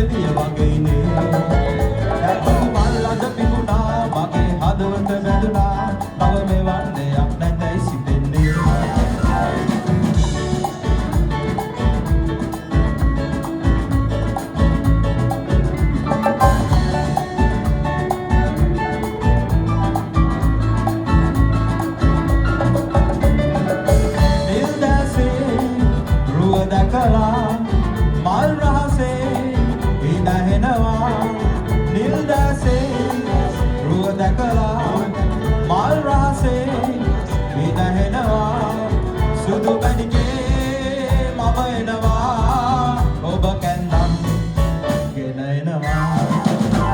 එළිය වගේනේ ඇතුළු මල් අද පිපුණා මගේ හදවත බැඳුනා තව මෙවන් දෙයක් නැතයි සිතෙන්නේ දැකලා මල් රහසේ ඉඳහෙනවා නිල් දැසේ රුව දැකලා මල් රහසේ ඉඳහෙනවා සුදු පැණිකේ මම එනවා ඔබ කැන්නම් ගෙන එනවා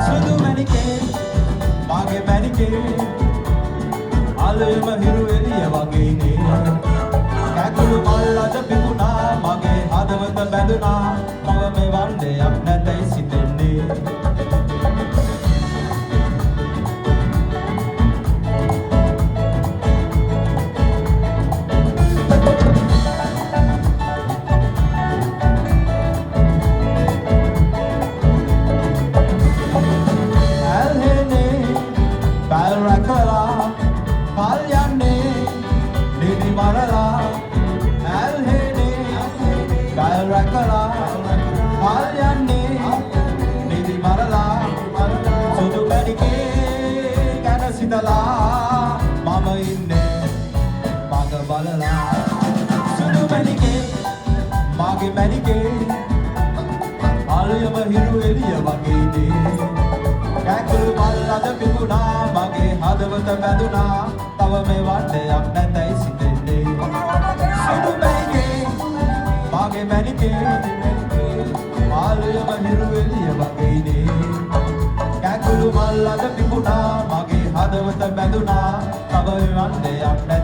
සුදු පැණිකේ මගේ පැණිකේ අලෙම හිරු එළිය වගේනේ කැකුළු මල් අද පිපුණා මගේ හදවත බැඳුනා තව මෙවන් දෙයක් නැතයි සිතෙන්නේ ඇල්හෙනේ බැල් රැකලා පල් යන්නේ නිදි මරලා බැල් රැකලා පල් යන්නේ නිදි මරලා සුදු පැණිකේ ගැන සිතලා මම ඉන්නේ මග බලලා සුදු පැණිකේ මගේ පැණිකේ අලුයම හිරු එළිය වගේනේ කැකුළු මල් අද පිපුණා මගේ හදවත බැඳුනා තව මෙවන් දෙයක් නැතයි සිතෙන්නේ සුදු පැණිකේ මගේ පැණිකේ ආලුයම හිරු එළිය වගේනේ කැකුළු මල් අද පිපුණා මගේ හදවත බැඳුනා තව මෙවන් දෙයක් නැතයි